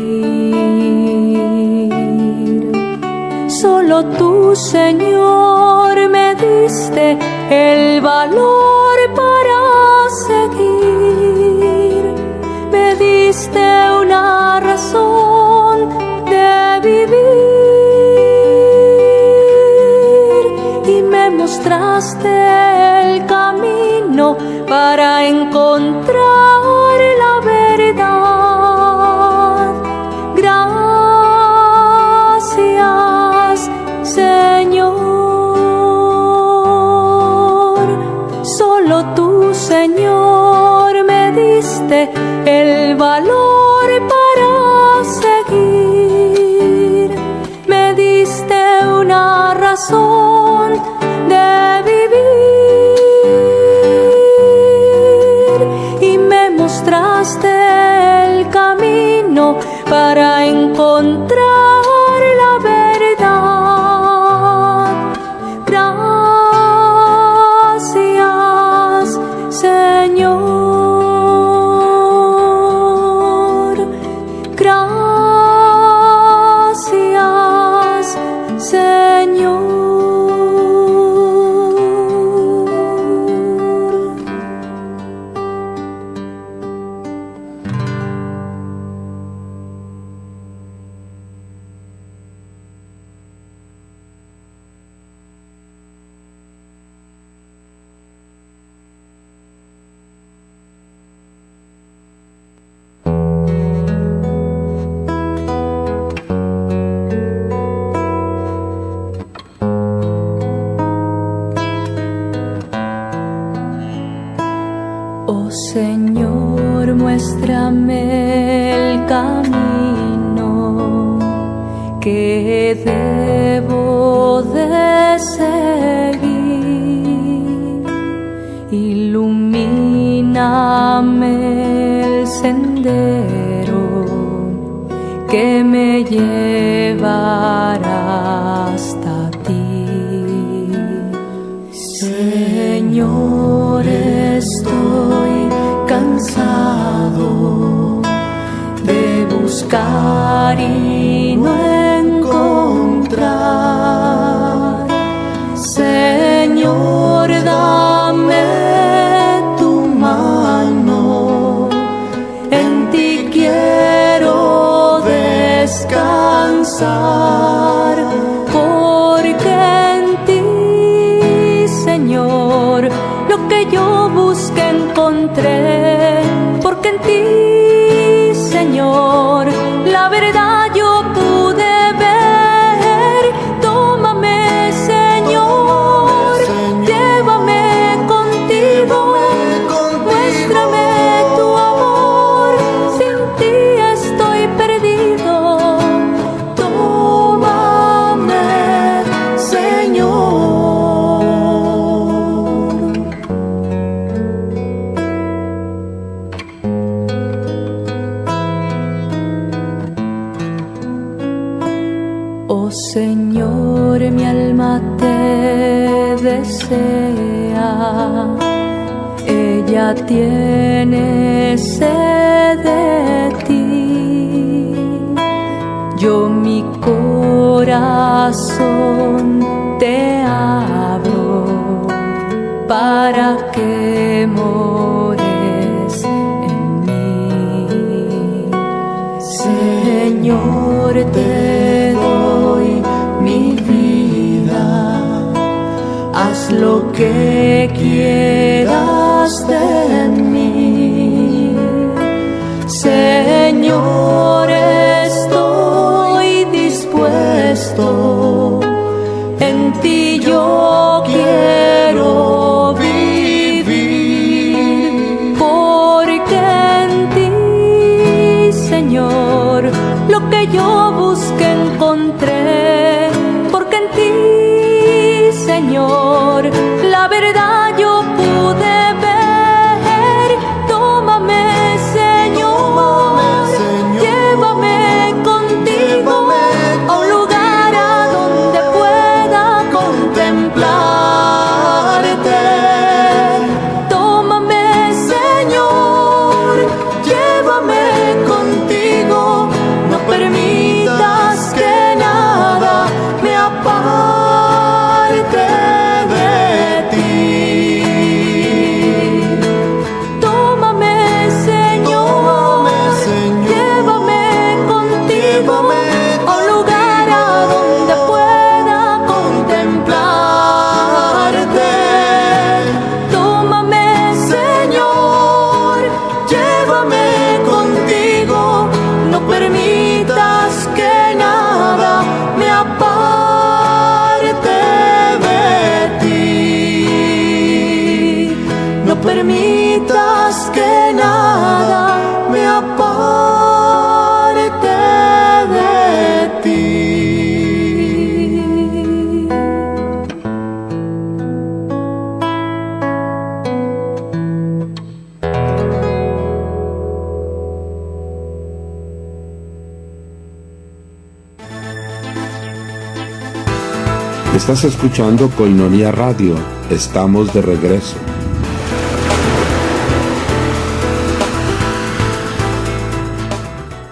Solo tú, Señor, me diste el valor para seguir. Me diste una razón de vivir y me mostraste el camino para encontrar la verdad. Gracias, Señor. Solo tú, Señor, me diste el valor para seguir. Me diste razón de vivir y me mostraste el camino para encontrar la verdad. Gracias, Señor. Gracias, Señor. Oh Señor, muéstrame el camino que debo de seguir. Ilumíname el sendero que me llevará hasta ti. Señor, estoy cansado de buscar y no encontrar. Señor, dame tu mano, en ti quiero descansar, porque en ti, Señor, lo que yo busqué encontré, porque en ti, Señor, la verdad yo pude ver. Tómame, Señor, llévame contigo, muéstrame tu amor, sin ti estoy perdido. Tómame, Señor. Oh Señor, mi alma te desea, ella tiene sed de ti. Yo mi corazón te abro para que mores en mí. Señor, te doy mi vida, haz lo que quieras de mí. Señor, estoy dispuesto, en ti yo quiero vivir, porque en ti, Señor, lo que yo busqué encontré, porque en ti, Señor, la verdad yo pude ver. Tómame, Señor, llévame contigo a un lugar a donde pueda contemplarte. Tómame, Señor, llévame contigo, no permitas que nada me aparte de ti. Tómame, Señor, llévame contigo a un lugar a donde pueda contemplarte. Tómame, Señor, llévame contigo, no permitas que nada me aparte de ti. No permitas que nada me aparte de ti. Estás escuchando Koinonia Radio. Estamos de regreso.